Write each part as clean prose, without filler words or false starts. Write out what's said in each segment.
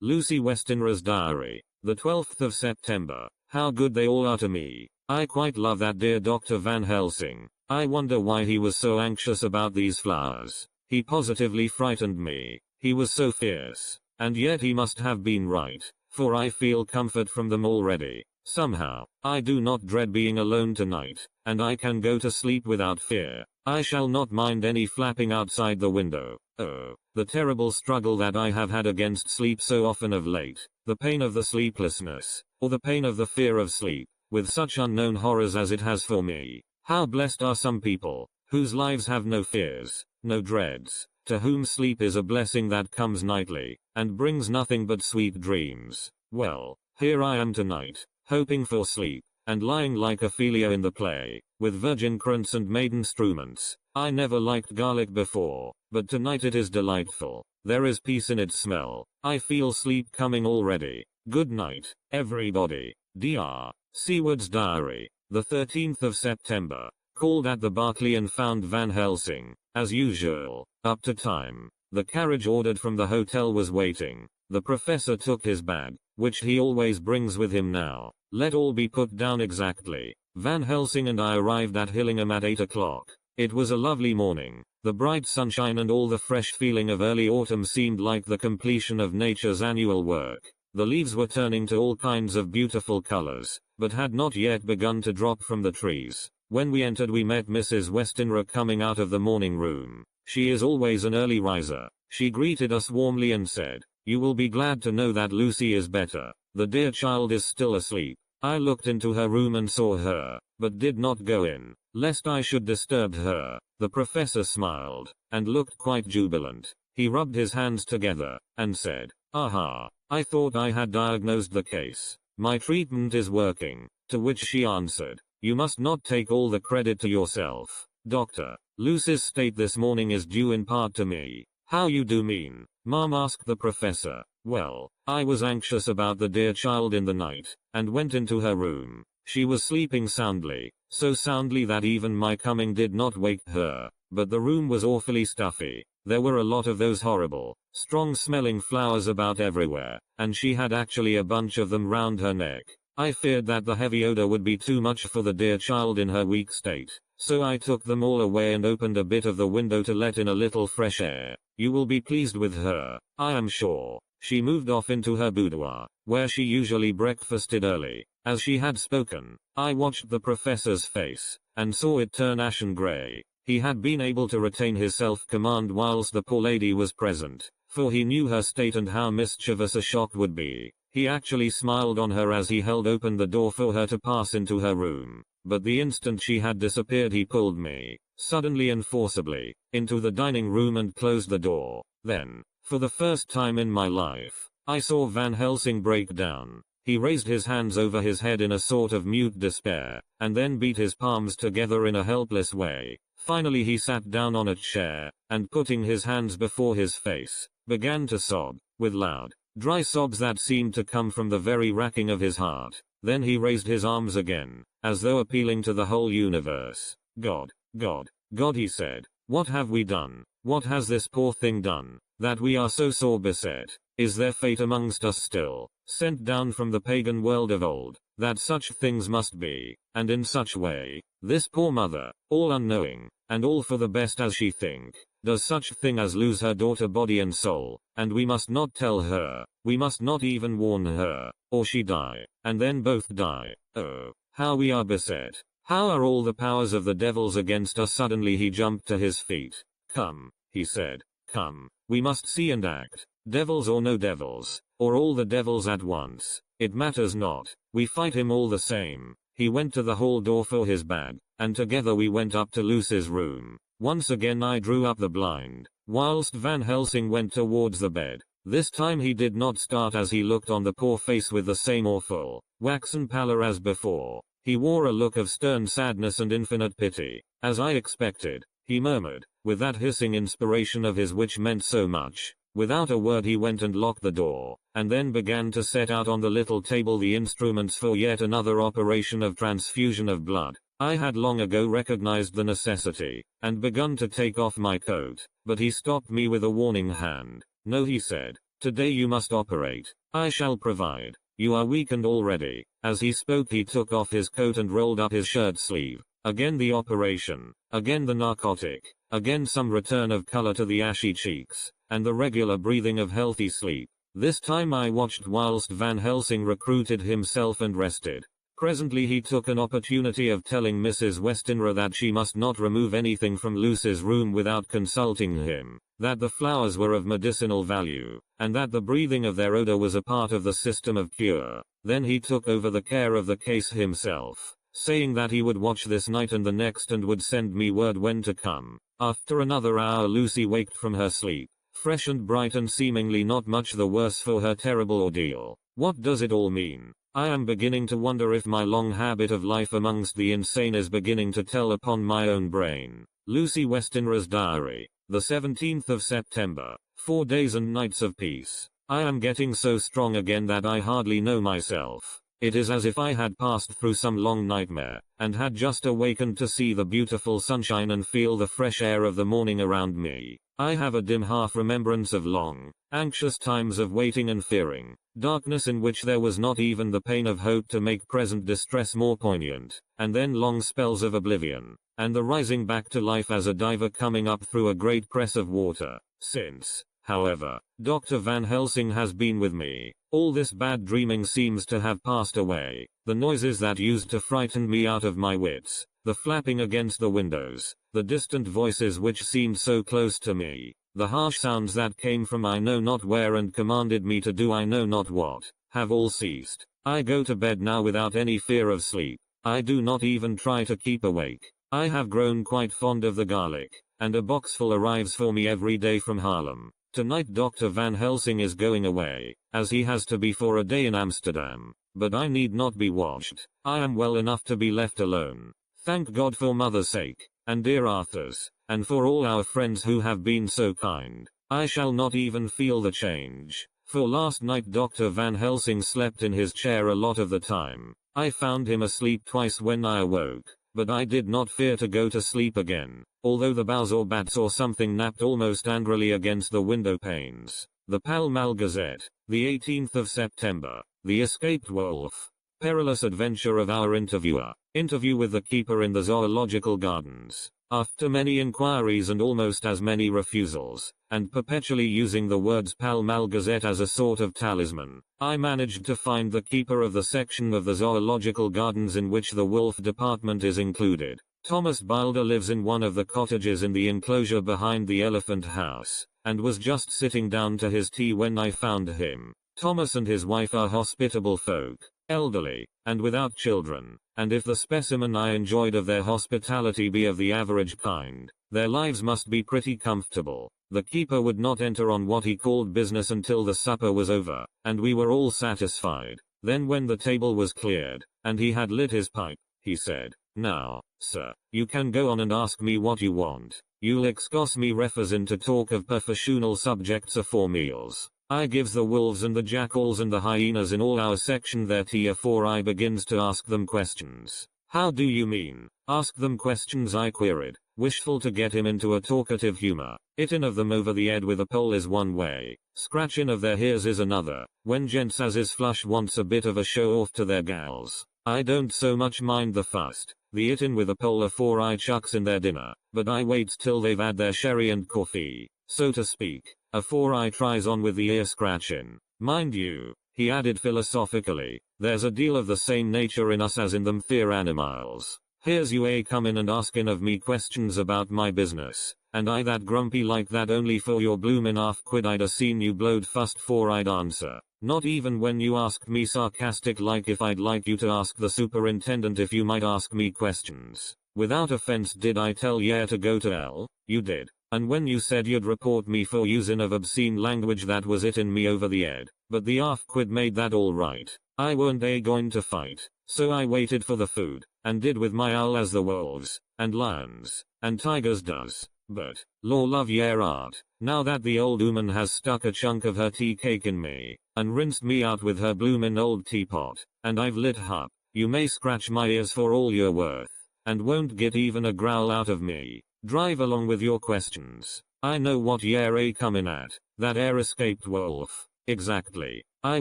Lucy Westenra's diary. The 12th of September. How good they all are to me. I quite love that dear Dr. Van Helsing. I wonder why he was so anxious about these flowers. He positively frightened me. He was so fierce. And yet he must have been right, for I feel comfort from them already. Somehow, I do not dread being alone tonight, and I can go to sleep without fear. I shall not mind any flapping outside the window. Oh, the terrible struggle that I have had against sleep so often of late, the pain of the sleeplessness, or the pain of the fear of sleep, with such unknown horrors as it has for me. How blessed are some people, whose lives have no fears, no dreads, to whom sleep is a blessing that comes nightly, and brings nothing but sweet dreams. Well, here I am tonight, hoping for sleep, and lying like Ophelia in the play, with virgin crowns and maiden struments. I never liked garlic before, but tonight it is delightful. There is peace in its smell. I feel sleep coming already. Good night, everybody. Dr. Seward's diary. The 13th of September. Called at the Berkeley and found Van Helsing, as usual, up to time. The carriage ordered from the hotel was waiting. The professor took his bag, which he always brings with him now. Let all be put down exactly. Van Helsing and I arrived at Hillingham at 8 o'clock. It was a lovely morning. The bright sunshine and all the fresh feeling of early autumn seemed like the completion of nature's annual work. The leaves were turning to all kinds of beautiful colors, but had not yet begun to drop from the trees. When we entered we met Mrs. Westenra coming out of the morning room. She is always an early riser. She greeted us warmly and said, "You will be glad to know that Lucy is better. The dear child is still asleep." I looked into her room and saw her, but did not go in, lest I should disturb her. The professor smiled, and looked quite jubilant. He rubbed his hands together, and said, "Aha, I thought I had diagnosed the case. My treatment is working." To which she answered, "You must not take all the credit to yourself, Doctor. Lucy's state this morning is due in part to me." "How you do mean, Mom?" asked the professor. "Well, I was anxious about the dear child in the night, and went into her room. She was sleeping soundly, so soundly that even my coming did not wake her, but the room was awfully stuffy. There were a lot of those horrible, strong-smelling flowers about everywhere, and she had actually a bunch of them round her neck. I feared that the heavy odor would be too much for the dear child in her weak state, so I took them all away and opened a bit of the window to let in a little fresh air. You will be pleased with her, I am sure." She moved off into her boudoir, where she usually breakfasted early. As she had spoken, I watched the professor's face, and saw it turn ashen gray. He had been able to retain his self-command whilst the poor lady was present, for he knew her state and how mischievous a shock would be. He actually smiled on her as he held open the door for her to pass into her room. But the instant she had disappeared he pulled me, suddenly and forcibly, into the dining room and closed the door. Then, for the first time in my life, I saw Van Helsing break down. He raised his hands over his head in a sort of mute despair, and then beat his palms together in a helpless way. Finally he sat down on a chair, and putting his hands before his face, began to sob, with loud, dry sobs that seemed to come from the very racking of his heart. Then he raised his arms again, as though appealing to the whole universe. "God, God, God," he said, "what have we done? What has this poor thing done, that we are so sore beset? Is there fate amongst us still, sent down from the pagan world of old, that such things must be, and in such way? This poor mother, all unknowing, and all for the best as she think, does such thing as lose her daughter body and soul, and we must not tell her, we must not even warn her, or she die, and then both die. Oh, how we are beset. How are all the powers of the devils against us?" Suddenly he jumped to his feet. "Come," he said, "come, we must see and act. Devils or no devils, or all the devils at once, it matters not, we fight him all the same." He went to the hall door for his bag, and together we went up to Lucy's room. Once again I drew up the blind, whilst Van Helsing went towards the bed. This time he did not start as he looked on the poor face with the same awful, waxen pallor as before. He wore a look of stern sadness and infinite pity. "As I expected," he murmured, with that hissing inspiration of his which meant so much. Without a word he went and locked the door, and then began to set out on the little table the instruments for yet another operation of transfusion of blood. I had long ago recognized the necessity, and begun to take off my coat, but he stopped me with a warning hand. "No," he said, Today you must operate. I shall provide. You are weakened already. As he spoke he took off his coat and rolled up his shirt sleeve. Again the operation. Again the narcotic. Again some return of color to the ashy cheeks. And the regular breathing of healthy sleep. This time I watched whilst Van Helsing recruited himself and rested. Presently he took an opportunity of telling Mrs. Westenra that she must not remove anything from Lucy's room without consulting him, that the flowers were of medicinal value, and that the breathing of their odor was a part of the system of cure. Then he took over the care of the case himself, saying that he would watch this night and the next and would send me word when to come. After another hour Lucy waked from her sleep, fresh and bright and seemingly not much the worse for her terrible ordeal. What does it all mean? I am beginning to wonder if my long habit of life amongst the insane is beginning to tell upon my own brain. Lucy Westenra's diary. The 17th of September. 4 days and nights of peace. I am getting so strong again that I hardly know myself. It is as if I had passed through some long nightmare, and had just awakened to see the beautiful sunshine and feel the fresh air of the morning around me. I have a dim half-remembrance of long, anxious times of waiting and fearing, darkness in which there was not even the pain of hope to make present distress more poignant, and then long spells of oblivion, and the rising back to life as a diver coming up through a great press of water. Since, however, Dr. Van Helsing has been with me, all this bad dreaming seems to have passed away. The noises that used to frighten me out of my wits, the flapping against the windows, the distant voices which seemed so close to me, the harsh sounds that came from I know not where and commanded me to do I know not what, have all ceased. I go to bed now without any fear of sleep. I do not even try to keep awake. I have grown quite fond of the garlic, and a boxful arrives for me every day from Haarlem. Tonight Dr. Van Helsing is going away, as he has to be for a day in Amsterdam, but I need not be watched. I am well enough to be left alone. Thank God for mother's sake, and dear Arthur's, and for all our friends who have been so kind. I shall not even feel the change, for last night Dr. Van Helsing slept in his chair a lot of the time. I found him asleep twice when I awoke, but I did not fear to go to sleep again, although the boughs or bats or something napped almost angrily against the window panes. The Pall Mall Gazette, the 18th of September. The Escaped Wolf. Perilous adventure of our interviewer. Interview with the keeper in the zoological gardens. After many inquiries and almost as many refusals, and perpetually using the words Pall Mall Gazette as a sort of talisman, I managed to find the keeper of the section of the zoological gardens in which the wolf department is included. Thomas Bilder lives in one of the cottages in the enclosure behind the Elephant House, and was just sitting down to his tea when I found him. Thomas and his wife are hospitable folk, elderly, and without children, and if the specimen I enjoyed of their hospitality be of the average kind, their lives must be pretty comfortable. The keeper would not enter on what he called business until the supper was over, and we were all satisfied. Then when the table was cleared, and he had lit his pipe, he said, "Now, sir, you can go on and ask me what you want. You'll excuse me refers in to talk of professional subjects afore meals. I gives the wolves and the jackals and the hyenas in all our section their tea afore I begins to ask them questions." "How do you mean, ask them questions?" I queried, wishful to get him into a talkative humor. "Hittin' of them over the head with a pole is one way, scratchin' of their ears is another, when gents as is flush wants a bit of a show off to their gals. I don't so much mind the fust, the hittin' with a pole afore I chucks in their dinner, but I waits till they've had their sherry and coffee, so to speak, afore I tries on with the ear scratchin'. Mind you," he added philosophically, "there's a deal of the same nature in us as in them theer animals. Here's you a comin' and askin' of me questions about my business, and I that grumpy like that only for your bloomin' half-quid I'd a seen you blowed fust 'fore I'd answer. Not even when you asked me sarcastic like if I'd like you to ask the superintendent if you might ask me questions. Without offense did I tell yer to go to hell? You did. And when you said you'd report me for usin' of obscene language that was hittin' me over the head, but the half-quid made that all right. I weren't going to fight, so I waited for the food, and did with my owl as the wolves, and lions, and tigers does. But, law love yer art, now that the old ooman has stuck a chunk of her tea cake in me, and rinsed me out with her bloomin' old teapot, and I've lit hup, you may scratch my ears for all you're worth, and won't get even a growl out of me. Drive along with your questions. I know what yer a comin' at, that escaped wolf. Exactly. I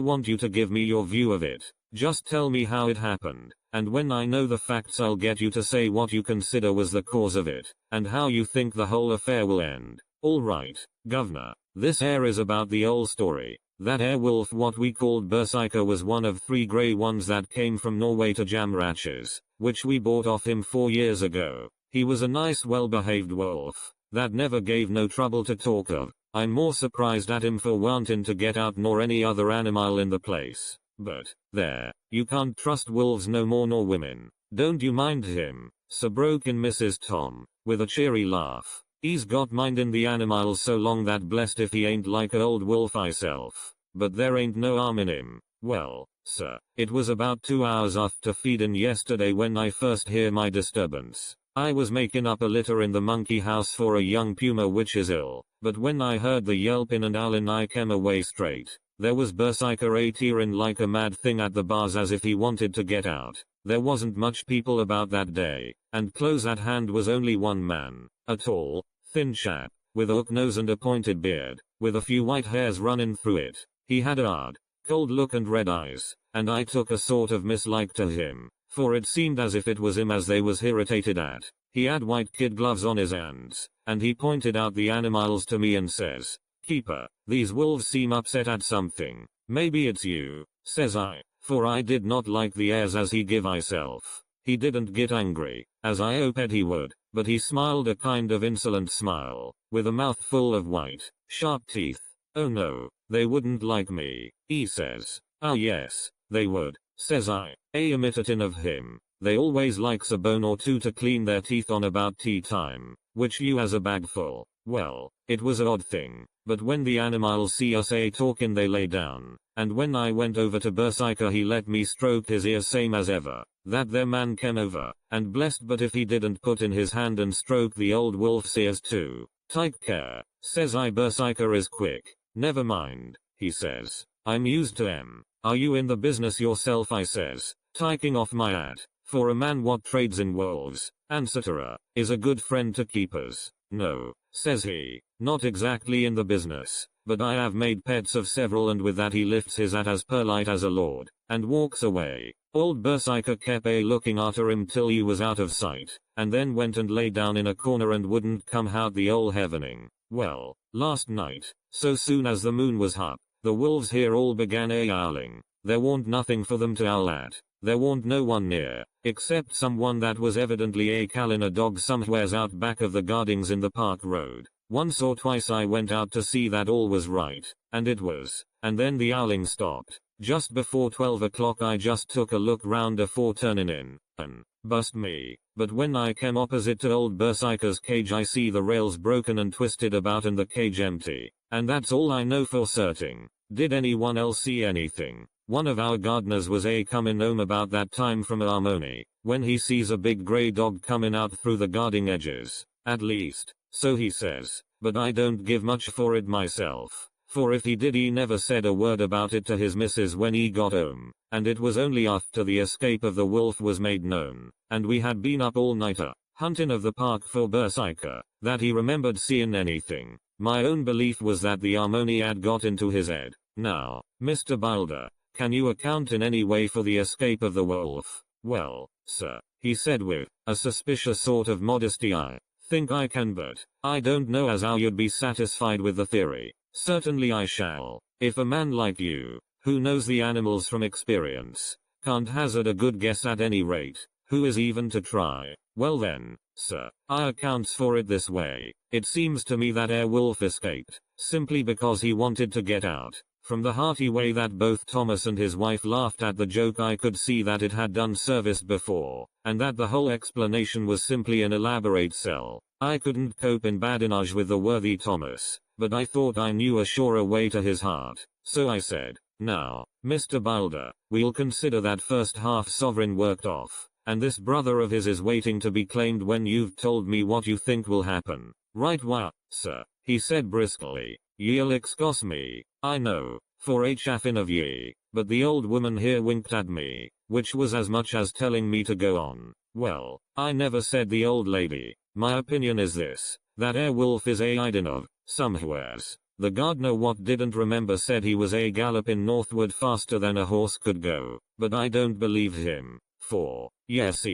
want you to give me your view of it. Just tell me how it happened, and when I know the facts I'll get you to say what you consider was the cause of it, and how you think the whole affair will end. Alright, governor. This here is about the old story. That wolf what we called Berserker was one of 3 grey ones that came from Norway to Jamratches, which we bought off him 4 years ago. He was a nice well-behaved wolf, that never gave no trouble to talk of. I'm more surprised at him for wanting to get out nor any other animal in the place. But, there, you can't trust wolves no more nor women. Don't you mind him, so broke in Mrs. Tom, with a cheery laugh. He's got mindin' the animals so long that blessed if he ain't like a old wolf myself. But there ain't no harm in him. Well, sir, it was about 2 hours after feedin' yesterday when I first hear my disturbance. I was making up a litter in the monkey house for a young puma which is ill, but when I heard the yelpin' and howlin' I came away straight. There was Berserker a tearin' like a mad thing at the bars as if he wanted to get out. There wasn't much people about that day, and close at hand was only one man, a tall, thin chap, with a hook nose and a pointed beard, with a few white hairs running through it. He had a hard, cold look and red eyes, and I took a sort of mislike to him, for it seemed as if it was him as they was irritated at. He had white kid gloves on his hands, and he pointed out the animals to me and says, "Keeper, these wolves seem upset at something. Maybe it's you," says I, for I did not like the airs as he give myself. He didn't get angry, as I hoped he would, but he smiled a kind of insolent smile, with a mouth full of white, sharp teeth. "Oh no, they wouldn't like me," he says. "Ah yes, they would," says I, imitating of him. "They always likes a bone or two to clean their teeth on about tea time, which you has a bag full." Well, it was a odd thing, but when the animals see us talking they lay down, and when I went over to Berserker he let me stroke his ear same as ever. That there man came over, and blessed but if he didn't put in his hand and stroke the old wolf's ears too. "Take care," says I. "Berserker is quick." "Never mind," he says. "I'm used to 'em. Are you in the business yourself?" I says, taking off my hat, for a man what trades in wolves, etc., is a good friend to keepers. "No," says he, "not exactly in the business, but I have made pets of several," and with that he lifts his hat as polite as a lord, and walks away. Old Berserker kept looking after him till he was out of sight, and then went and lay down in a corner and wouldn't come out the ole heavening. Well, last night, so soon as the moon was up, the wolves here all began howling. There warn't nothing for them to howl at. There warn't no one near, except someone that was evidently calling a dog somewheres out back of the gardings in the park road. Once or twice I went out to see that all was right, and it was, and then the howling stopped. Just before 12 o'clock I just took a look round afore turning in, and, bust me, but when I came opposite to old Berserker's cage I see the rails broken and twisted about and the cage empty. And that's all I know for certain. Did anyone else see anything? One of our gardeners was coming home about that time from Harmony, when he sees a big grey dog coming out through the guarding edges. At least, so he says, but I don't give much for it myself. For if he did he never said a word about it to his missus when he got home, and it was only after the escape of the wolf was made known, and we had been up all nighter, hunting of the park for Berserker, that he remembered seeing anything. My own belief was that the Harmony had got into his head. Now, Mr. Boulder, can you account in any way for the escape of the wolf? "Well, sir," he said with a suspicious sort of modesty, "I think I can, but I don't know as how you'd be satisfied with the theory." "Certainly I shall. If a man like you, who knows the animals from experience, can't hazard a good guess at any rate, who is even to try? Well then, sir, I accounts for it this way. It seems to me that wolf escaped, simply because he wanted to get out." From the hearty way that both Thomas and his wife laughed at the joke I could see that it had done service before, and that the whole explanation was simply an elaborate sell. I couldn't cope in badinage with the worthy Thomas, but I thought I knew a surer way to his heart, so I said, "Now, Mr. Boulder, we'll consider that first half sovereign worked off, and this brother of his is waiting to be claimed when you've told me what you think will happen." "Right wha, sir," he said briskly. "Ye'll excuse me, I know, for a chaffin' of ye, but the old woman here winked at me, which was as much as telling me to go on." "Well, I never said the old lady. My opinion is this, that wolf is hiding of, somewheres. The gardener what didn't remember said he was a galloping northward faster than a horse could go, but I don't believe him. 4. Yes,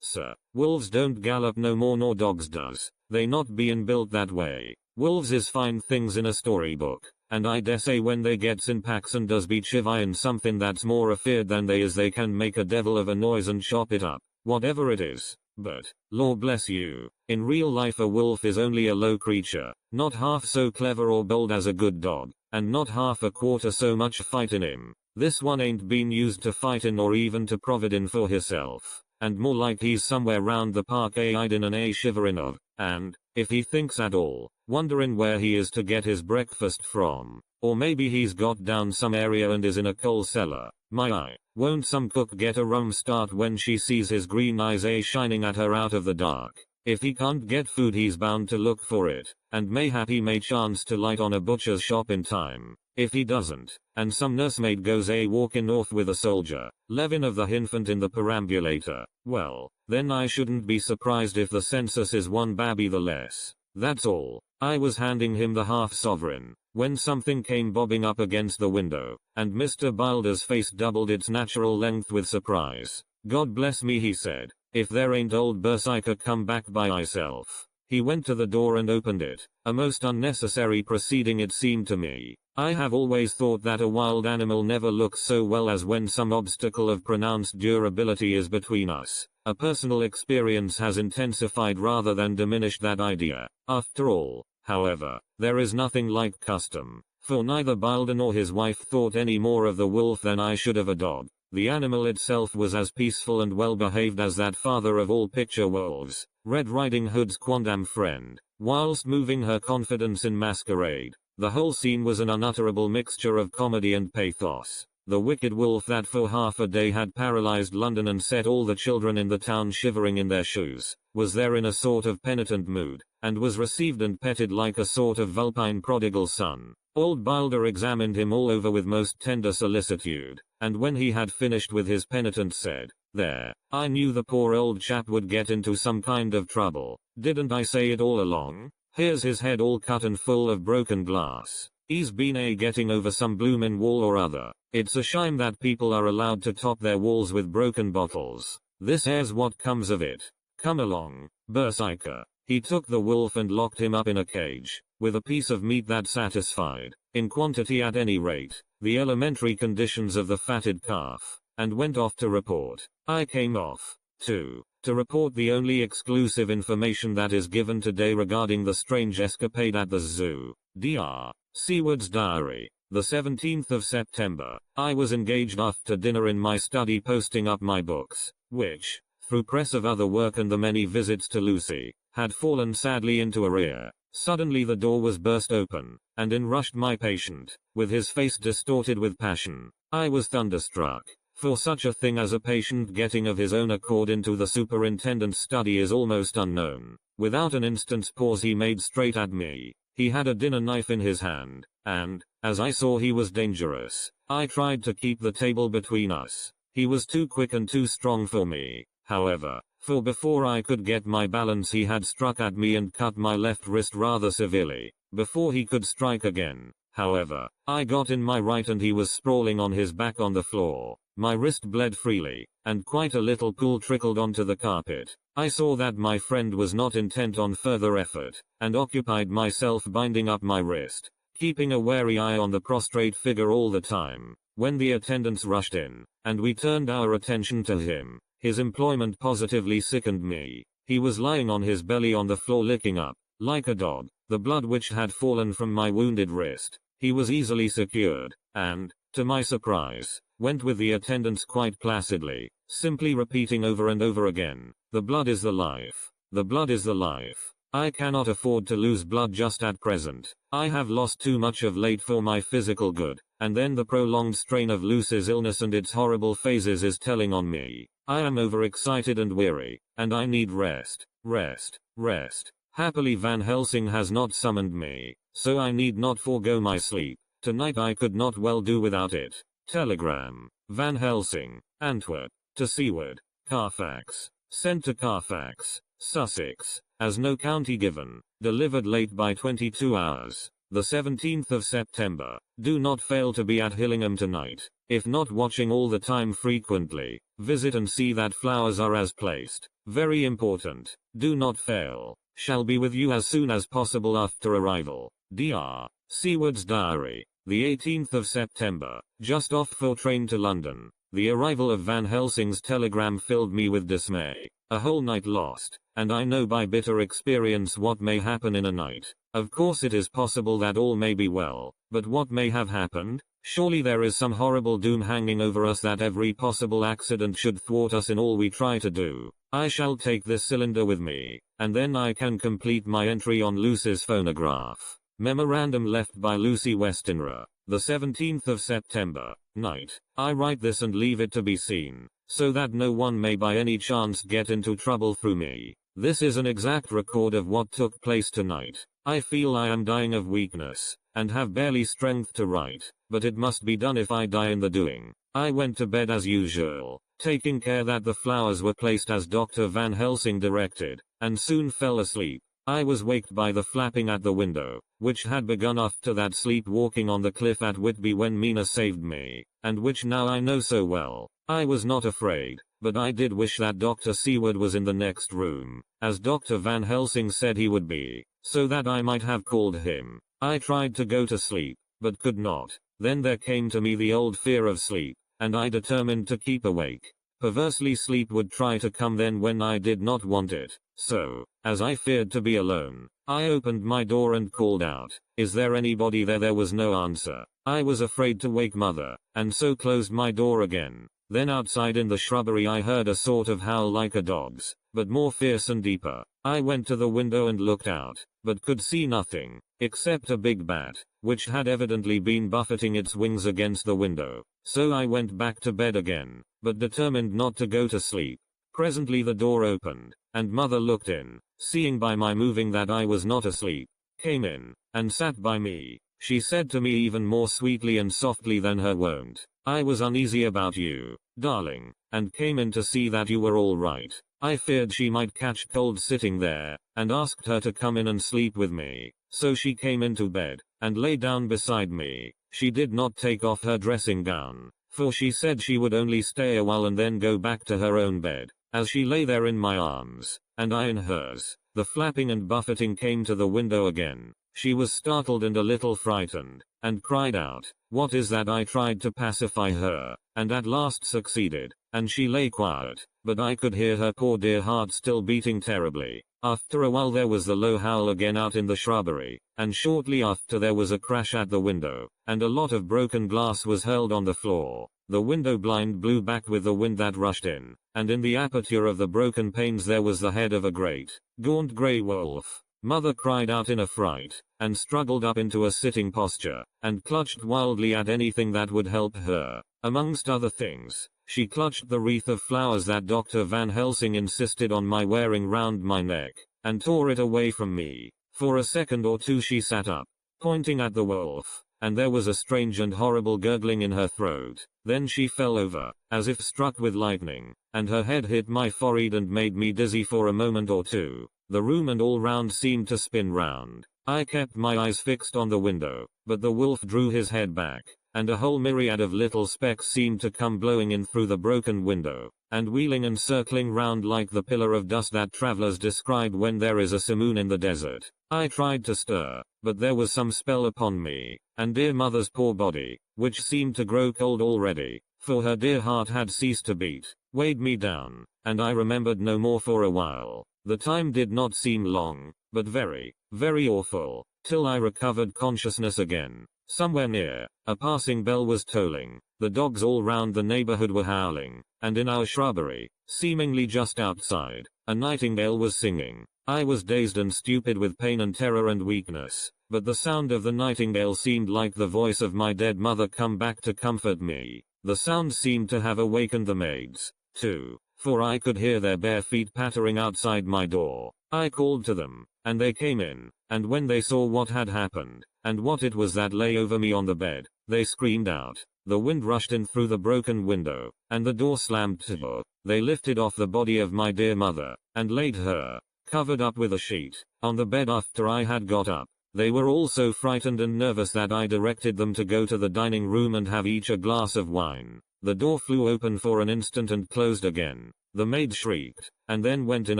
sir. Wolves don't gallop no more nor dogs does. They not bein' built that way. Wolves is fine things in a storybook, and I dessay when they gets in packs and does be chivying something that's more afeard than they is they can make a devil of a noise and chop it up, whatever it is. But, Lord bless you, in real life a wolf is only a low creature, not half so clever or bold as a good dog, and not half a quarter so much fight in him. This one ain't been used to fightin' or even to providin' for hisself, and more like he's somewhere round the park a hidin' and a shiverin' of, and, if he thinks at all, wonderin' where he is to get his breakfast from, or maybe he's got down some area and is in a coal cellar. My eye, won't some cook get a rum start when she sees his green eyes a shining at her out of the dark? If he can't get food he's bound to look for it, and mayhap he may chance to light on a butcher's shop in time. If he doesn't, and some nursemaid goes a walking off with a soldier, Levin of the infant in the perambulator, well, then I shouldn't be surprised if the census is one babby the less. That's all. I was handing him the half-sovereign, when something came bobbing up against the window, and Mr. Bilder's face doubled its natural length with surprise. God bless me, he said, if there ain't old Berserker come back by myself. He went to the door and opened it, a most unnecessary proceeding it seemed to me. I have always thought that a wild animal never looks so well as when some obstacle of pronounced durability is between us. A personal experience has intensified rather than diminished that idea. After all, however, there is nothing like custom, for neither Bilder nor his wife thought any more of the wolf than I should of a dog. The animal itself was as peaceful and well behaved as that father of all picture wolves, Red Riding Hood's quondam friend, whilst moving her confidence in masquerade. The whole scene was an unutterable mixture of comedy and pathos. The wicked wolf that for half a day had paralyzed London and set all the children in the town shivering in their shoes, was there in a sort of penitent mood, and was received and petted like a sort of vulpine prodigal son. Old Bilder examined him all over with most tender solicitude, and when he had finished with his penitent said, "There, I knew the poor old chap would get into some kind of trouble. Didn't I say it all along? Here's his head all cut and full of broken glass. He's been getting over some bloomin' wall or other. It's a shame that people are allowed to top their walls with broken bottles. This here's what comes of it. Come along, Berserker." He took the wolf and locked him up in a cage, with a piece of meat that satisfied, in quantity at any rate, the elementary conditions of the fatted calf, and went off to report. I came off, too, to report the only exclusive information that is given today regarding the strange escapade at the zoo. Dr. Seward's diary. The 17th of September. I was engaged after dinner in my study posting up my books, which, through press of other work and the many visits to Lucy, had fallen sadly into arrear. Suddenly the door was burst open, and in rushed my patient, with his face distorted with passion. I was thunderstruck, for such a thing as a patient getting of his own accord into the superintendent's study is almost unknown. Without an instant's pause he made straight at me. He had a dinner knife in his hand, and, as I saw he was dangerous, I tried to keep the table between us. He was too quick and too strong for me, however, for before I could get my balance he had struck at me and cut my left wrist rather severely. Before he could strike again, however, I got in my right and he was sprawling on his back on the floor. My wrist bled freely, and quite a little pool trickled onto the carpet. I saw that my friend was not intent on further effort, and occupied myself binding up my wrist, keeping a wary eye on the prostrate figure all the time. When the attendants rushed in, and we turned our attention to him, his employment positively sickened me. He was lying on his belly on the floor licking up, like a dog, the blood which had fallen from my wounded wrist. He was easily secured, and, to my surprise, went with the attendants quite placidly, simply repeating over and over again, "The blood is the life. The blood is the life. I cannot afford to lose blood just at present. I have lost too much of late for my physical good, and then the prolonged strain of Lucy's illness and its horrible phases is telling on me. I am overexcited and weary, and I need rest, rest, rest. Happily Van Helsing has not summoned me, so I need not forego my sleep. Tonight I could not well do without it." Telegram. Van Helsing, Antwerp, to Seward, Carfax. Sent to Carfax, Sussex, as no county given. Delivered late by 22 hours. the 17th of September. Do not fail to be at Hillingham tonight. If not watching all the time frequently, visit and see that flowers are as placed. Very important. Do not fail. Shall be with you as soon as possible after arrival. Dr. Seward's diary. The 18th of September. Just off for train to London. The arrival of Van Helsing's telegram filled me with dismay. A whole night lost, and I know by bitter experience what may happen in a night. Of course it is possible that all may be well, but what may have happened? Surely there is some horrible doom hanging over us that every possible accident should thwart us in all we try to do. I shall take this cylinder with me, and then I can complete my entry on Lucy's phonograph. Memorandum left by Lucy Westenra. The 17th of September, night. I write this and leave it to be seen, so that no one may by any chance get into trouble through me. This is an exact record of what took place tonight. I feel I am dying of weakness, and have barely strength to write, but it must be done if I die in the doing. I went to bed as usual, taking care that the flowers were placed as Dr. Van Helsing directed, and soon fell asleep. I was waked by the flapping at the window, which had begun after that sleepwalking on the cliff at Whitby when Mina saved me, and which now I know so well. I was not afraid, but I did wish that Dr. Seward was in the next room, as Dr. Van Helsing said he would be, so that I might have called him. I tried to go to sleep, but could not. Then there came to me the old fear of sleep, and I determined to keep awake. Perversely sleep would try to come then when I did not want it. So, as I feared to be alone, I opened my door and called out, "Is there anybody there?" There was no answer. I was afraid to wake mother, and so closed my door again. Then outside in the shrubbery I heard a sort of howl like a dog's, but more fierce and deeper. I went to the window and looked out, but could see nothing, except a big bat, which had evidently been buffeting its wings against the window. So I went back to bed again, but determined not to go to sleep. Presently the door opened, and mother looked in, seeing by my moving that I was not asleep, came in, and sat by me. She said to me even more sweetly and softly than her wont, "I was uneasy about you, darling, and came in to see that you were all right. I feared she might catch cold sitting there, and asked her to come in and sleep with me. So she came into bed, and lay down beside me. She did not take off her dressing gown, for she said she would only stay a while and then go back to her own bed. As she lay there in my arms, and I in hers, the flapping and buffeting came to the window again. She was startled and a little frightened, and cried out, 'What is that?' I tried to pacify her, and at last succeeded, and she lay quiet, but I could hear her poor dear heart still beating terribly. After a while there was the low howl again out in the shrubbery, and shortly after there was a crash at the window, and a lot of broken glass was hurled on the floor. The window blind blew back with the wind that rushed in, and in the aperture of the broken panes there was the head of a great, gaunt grey wolf. Mother cried out in a fright, and struggled up into a sitting posture, and clutched wildly at anything that would help her. Amongst other things, she clutched the wreath of flowers that Dr. Van Helsing insisted on my wearing round my neck, and tore it away from me. For a second or two she sat up, pointing at the wolf, and there was a strange and horrible gurgling in her throat. Then she fell over, as if struck with lightning, and her head hit my forehead and made me dizzy for a moment or two. The room and all round seemed to spin round. I kept my eyes fixed on the window, but the wolf drew his head back, and a whole myriad of little specks seemed to come blowing in through the broken window, and wheeling and circling round like the pillar of dust that travelers describe when there is a simoon in the desert. I tried to stir, but there was some spell upon me, and dear mother's poor body, which seemed to grow cold already, for her dear heart had ceased to beat, weighed me down, and I remembered no more for a while. The time did not seem long, but very, very awful, till I recovered consciousness again. Somewhere near, a passing bell was tolling, the dogs all round the neighborhood were howling, and in our shrubbery, seemingly just outside, a nightingale was singing. I was dazed and stupid with pain and terror and weakness, but the sound of the nightingale seemed like the voice of my dead mother come back to comfort me. The sound seemed to have awakened the maids, too, for I could hear their bare feet pattering outside my door. I called to them, and they came in, and when they saw what had happened, and what it was that lay over me on the bed, they screamed out. The wind rushed in through the broken window, and the door slammed to. They lifted off the body of my dear mother, and laid her, covered up with a sheet, on the bed after I had got up. They were all so frightened and nervous that I directed them to go to the dining room and have each a glass of wine. The door flew open for an instant and closed again. The maid shrieked, and then went in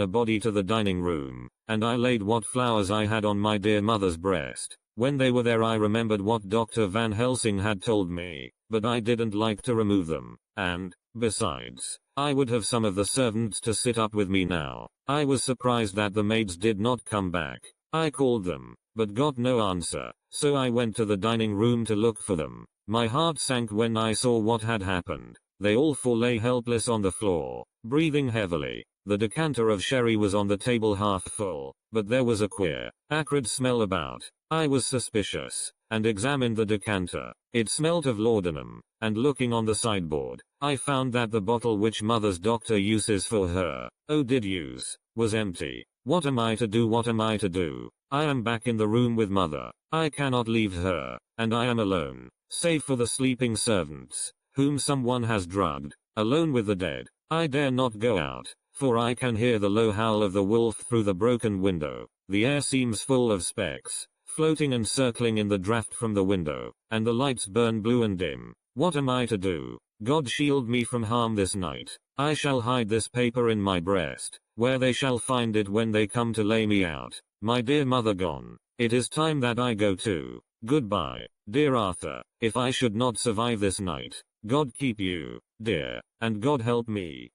a body to the dining room, and I laid what flowers I had on my dear mother's breast. When they were there I remembered what Dr. Van Helsing had told me, but I didn't like to remove them, and, besides, I would have some of the servants to sit up with me now. I was surprised that the maids did not come back. I called them, but got no answer, so I went to the dining room to look for them. My heart sank when I saw what had happened. They all four lay helpless on the floor, breathing heavily. The decanter of sherry was on the table half full, but there was a queer, acrid smell about. I was suspicious, and examined the decanter. It smelt of laudanum, and looking on the sideboard, I found that the bottle which mother's doctor uses for her, did use, was empty. What am I to do? What am I to do? I am back in the room with mother. I cannot leave her, and I am alone, save for the sleeping servants, whom someone has drugged, alone with the dead. I dare not go out, for I can hear the low howl of the wolf through the broken window. The air seems full of specks, floating and circling in the draft from the window, and the lights burn blue and dim. What am I to do? God shield me from harm this night. I shall hide this paper in my breast, where they shall find it when they come to lay me out. My dear mother gone. It is time that I go too. Goodbye, dear Arthur. If I should not survive this night, God keep you, dear, and God help me.